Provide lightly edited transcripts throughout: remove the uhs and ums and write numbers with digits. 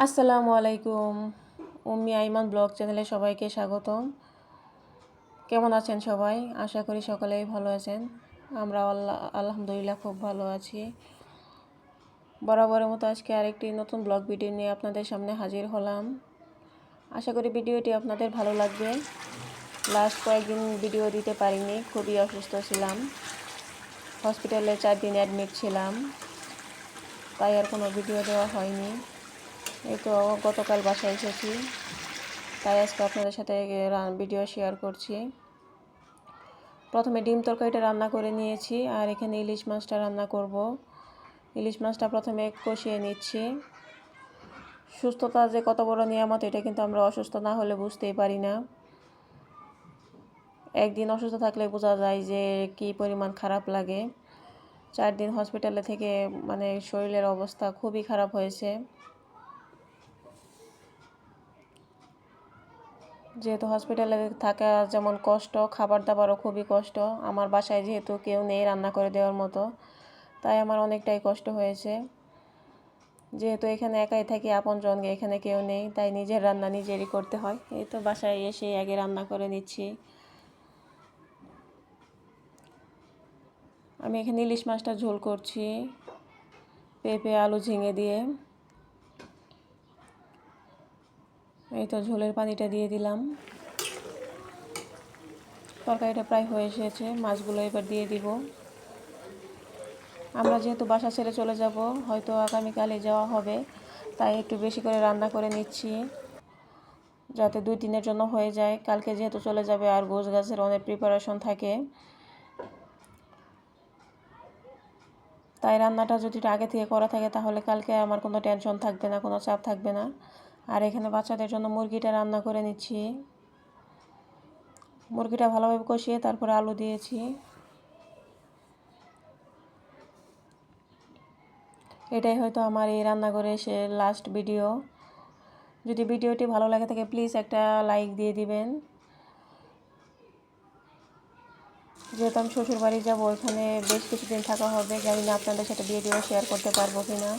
আসসালামু আলাইকুম। উম্মি আইমান ব্লগ চ্যানেলে সবাইকে স্বাগতম। কেমন আছেন সবাই? আশা করি সকলেই ভালো আছেন। আমরা আলহামদুলিল্লাহ খুব ভালো আছি। বরাবরের মতো আজকে আরেকটি নতুন ব্লগ ভিডিও নিয়ে আপনাদের সামনে হাজির হলাম। আশা করি ভিডিওটি আপনাদের ভালো লাগবে। লাস্ট কয়েকদিন ভিডিও দিতে পারিনি, খুবই অসুস্থ ছিলাম। হসপিটালে 4 দিন অ্যাডমিট ছিলাম, তাই আর কোনো ভিডিও দেওয়া হয়নি। এই তো গতকাল বাসায় এসেছি, তাই আজকে আপনাদের সাথে ভিডিও শেয়ার করছি। প্রথমে ডিম তরকারিটা রান্না করে নিয়েছি, আর এখানে ইলিশ মাছটা রান্না করব। ইলিশ মাছটা প্রথমে কষিয়ে নিচ্ছি। সুস্থতা যে কত বড় নিয়ামত, এটা কিন্তু আমরা অসুস্থ না হলে বুঝতেই পারি না। একদিন অসুস্থ থাকলে বোঝা যায় যে কি পরিমাণ খারাপ লাগে। 4 দিন হসপিটালে থেকে শরীরের অবস্থা খুবই খারাপ হয়েছে। যেহেতু হসপিটালে থাকা যেমন কষ্ট, খাবার দাবারও খুবই কষ্ট। আমার বাসায় যেহেতু কেউ নেই রান্না করে দেওয়ার মতো, তাই আমার অনেকটাই কষ্ট হয়েছে। যেহেতু এখানে একাই থাকি, আপনজন এখানে কেউ নেই, তাই নিজের রান্না নিজেরই করতে হয়। এই তো বাসায় এসে আগে রান্না করে নিচ্ছি। আমি এখানে ইলিশ মাছটা ঝোল করছি পেঁপে আলু ঝিঙে দিয়ে। এই তো ঝোলের পানিটা দিয়ে দিলাম। তরকারিটা প্রায় হয়ে এসেছে, মাছগুলো এবার দিয়ে দিব। আমরা যেহেতু বাসা ছেড়ে চলে যাব, হয়তো আগামীকালে যাওয়া হবে, তাই একটু বেশি করে রান্না করে নিচ্ছি যাতে 2 দিনের জন্য হয়ে যায়। কালকে যেহেতু চলে যাবে, আর গোছ গাছের অনেক প্রিপারেশন থাকে, তাই রান্নাটা যদি আগে থেকে করা থাকে তাহলে কালকে আমার কোনো টেনশন থাকবে না, কোনো চাপ থাকবে না। আর এখানে বাচ্চাদের জন্য মুরগিটা রান্না করে নিচ্ছি। মুরগিটা ভালোভাবে কষিয়ে তারপরে আলু দিয়েছি। এটাই হয়তো আমার এই রান্নাঘরে এসে লাস্ট ভিডিও। যদি ভিডিওটি ভালো লাগে থাকে প্লিজ একটা লাইক দিয়ে দিবেন। যেহেতু আমি শ্বশুর বাড়ি যাবো, ওইখানে বেশ কিছুদিন থাকা হবে, জানি না আপনাদের সাথে ভিডিও শেয়ার করতে পারবো কি না।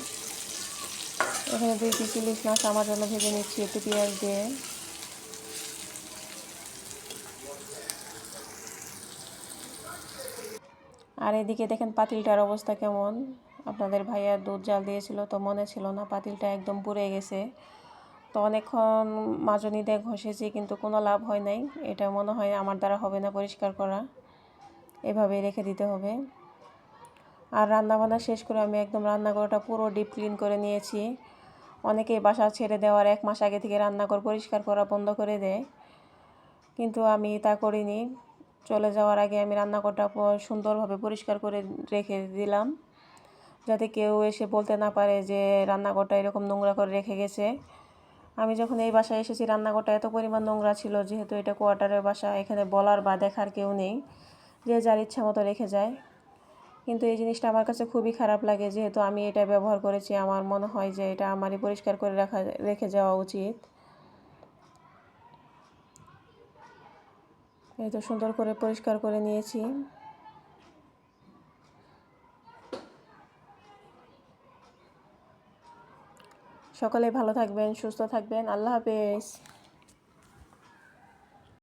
এখানে 2 পিস ইলিশ মাছ আমার জন্য ভেজে নিচ্ছি একটু পেঁয়াজ দিয়ে। আর এদিকে দেখেন পাতিলটার অবস্থা কেমন। আপনাদের ভাইয়া দুধ জাল দিয়েছিল, তো মনে ছিল না, পাতিলটা একদম পুড়ে গেছে। তো অনেকক্ষণ মাজনি দিয়ে ঘষেছি, কিন্তু কোনো লাভ হয় নাই। এটা মনে হয় আমার দ্বারা হবে না পরিষ্কার করা, এভাবেই রেখে দিতে হবে। আর রান্নাবান্না শেষ করে আমি একদম রান্নাঘরটা পুরো ডিপ ক্লিন করে নিয়েছি। অনেকেই বাসা ছেড়ে দেওয়ার 1 মাস আগে থেকে রান্নাঘর পরিষ্কার করা বন্ধ করে দেয়, কিন্তু আমি তা করিনি। চলে যাওয়ার আগে আমি রান্নাঘরটা সুন্দরভাবে পরিষ্কার করে রেখে দিলাম, যাতে কেউ এসে বলতে না পারে যে রান্নাঘরটা এরকম নোংরা করে রেখে গেছে। আমি যখন এই বাসায় এসেছি, রান্নাঘরটা এত পরিমাণ নোংরা ছিল, যেহেতু এটা কোয়ার্টারের বাসা, এখানে বলার বা দেখার কেউ নেই, যে যার ইচ্ছা মতো রেখে যায়। কিন্তু এই জিনিসটা আমার কাছে খুবই খারাপ লাগে, যেহেতু আমি এটা ব্যবহার করেছি। আমার মনে হয় যে এটা আমারই পরিষ্কার করে রেখে যাওয়া উচিত। এই তো সুন্দর করে পরিষ্কার করে নিয়েছি। সকলে ভালো থাকবেন, সুস্থ থাকবেন। আল্লাহ হাফেজ।